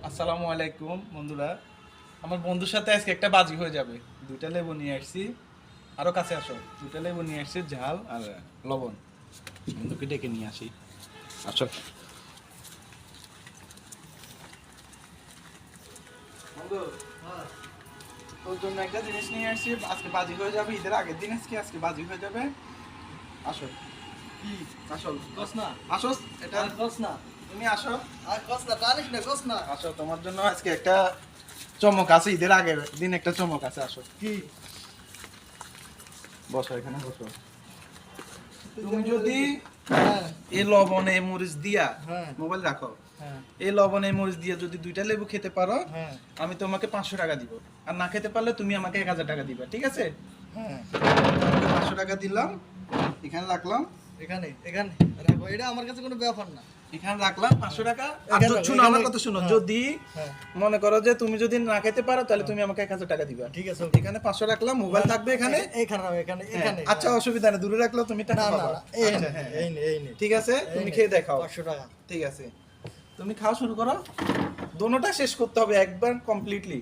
আসসালামু আলাইকুম বন্ধুরা। আমার বন্ধুর সাথে আজকে একটা বাজি হয়ে যাবে। দুইটা লেবু নিয়ে আসছি, আরো কাছে আসো। দুইটা লেবু নিয়ে আসছি, ঝাল আর লবণ। বন্ধুকে ডেকে নিয়ে আসি, আসো। বন্ধু, তোর জন্য একটা জিনিস নিয়ে আসছি, আজকে বাজি হয়ে যাবে। ঈদের আগের দিন আজকে বাজি হয়ে যাবে। আসো, কি আসো, কস না আসো। এটা আর কস না তুমি আসো, আর কস না টানিস না কস না আসো। তোমার জন্য আজকে একটা চমক আছে, ঈদের আগের দিন একটা চমক আছে। আসো, কি বসো, এখানে বসো। তুমি যদি হ্যাঁ এই লবণ এই মরিচ দিয়া, হ্যাঁ মোবাইল রাখো, হ্যাঁ এই লবণ এই মরিচ দিয়ে যদি দুইটা লেবু খেতে পারো, হ্যাঁ আমি তোমাকে 500 টাকা দিব। আর না খেতে পারলে তুমি আমাকে 1000 টাকা দিবা, ঠিক আছে? হ্যাঁ তোমাকে 500 টাকা দিলাম, এখানে রাখলাম, এখানে এখানে রাখো, এটা আমার কাছে কোনো ব্যাপার না। এখানে রাখলাম 500 টাকা। আর এখানে শুনো, রাখো, আমার এখানে- কথা শুনো। হ্যাঁ। যদি হ্যাঁ মনে করো যে তুমি যদি না খেতে পারো, তাহলে তুমি আমাকে 1000 টাকা দিবা। ঠিক আছে এখানে 500 রাখলাম, মোবাইল থাকবে এখানে। এখানে রাখো, এখানে হ্যাঁ, এখানে আচ্ছা, অসুবিধা নেই, দূরে রাখলেও তুমি টাকা না না পাবা। না, এই আচ্ছা, নে, হ্যাঁ, এই নে, এই নে। ঠিক আছে, এই তুমি নে, খেয়ে দেখাও। 500 টাকা। ঠিক আছে, তুমি খাওয়া শুরু করো। দোনোটা শেষ করতে হবে একবার কমপ্লিটলি।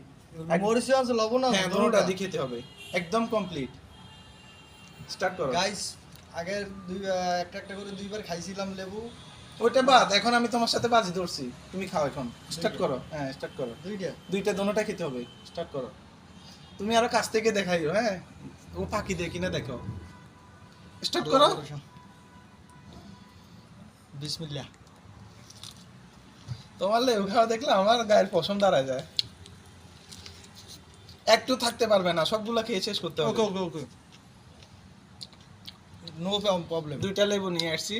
মরিচ আছে, লবণ আছে, হ্যাঁ, দোনোটা দিয়ে খেতে হবে একদম কমপ্লিট। স্টার্ট করো। গাইস, আগের একটা একটা করে দুইবার খাইছিলাম লেবু। ওইটা বাদ, এখন আমি তোমার সাথে বাজি ধরছি। তুমি খাও এখন, স্টার্ট করো। হ্যাঁ, স্টার্ট করো। দুইটা দুইটা দোনোটা খেতে হবে, স্টার্ট করো। তুমি আরো কাছ থেকে দেখাইও, হ্যাঁ, ও ফাঁকি দিয়ে কিনা দেখো। স্টার্ট করো। বিসমিল্লাহ। তোমার লেবু খাওয়া দেখলে আমার গায়ের পশম দাঁড়ায় যায়। একটু থাকতে পারবে না, সবগুলা খেয়ে শেষ করতে হবে। ওকে ওকে ওকে, নো প্রবলেম। দুইটা লেবু নিয়ে আসছি,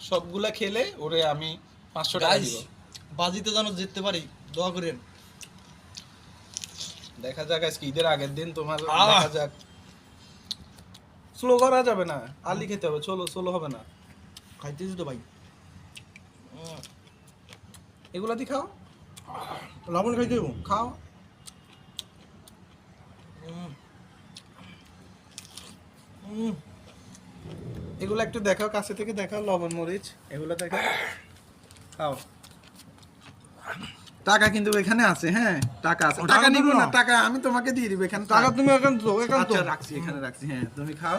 সবগুলা খেলে ওরে আমি 500 টাকা গাইস, দিব। বাজিতে যেন জিততে পারি, দোয়া করেন। দেখা যাক আজকে ঈদের আগের দিন তোমার, আহ! দেখা যাক। স্লো করা যাবে না, আলি খেতে হবে, চলো স্লো হবে না। খাইতেছি তো ভাই। এগুলা দি খাও, লবণ খাইতে হবো। খাও। এগুলা একটু দেখাও, কাছে থেকে দেখাও, লবণ মরিচ এগুলা দেখাও, খাও। টাকা কিন্তু এখানে আছে, হ্যাঁ, টাকা আছে। টাকা টাকা নিব দিবো না, না। টাকা আমি তোমাকে দিয়ে দিব এখানে। টাকা তুমি এখন তো এখন তো আচ্ছা, রাখছি, এখানে রাখছি। হ্যাঁ, তুমি খাও।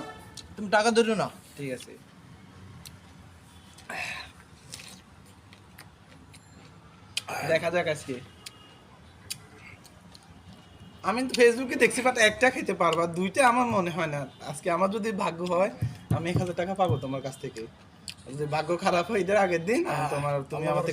তুমি টাকা ধরো না। ঠিক আছে। দেখা যাক আজকে। আমি ফেসবুকে দেখছি, বাট একটা খেতে পারবা, দুইটা আমার মনে হয় না। আজকে আমার যদি ভাগ্য হয়, আমি 1000 টাকা পাবো তোমার কাছ থেকে। যদি ভাগ্য খারাপ হয় ঈদের আগের দিন, আমি তুমি আমার থেকে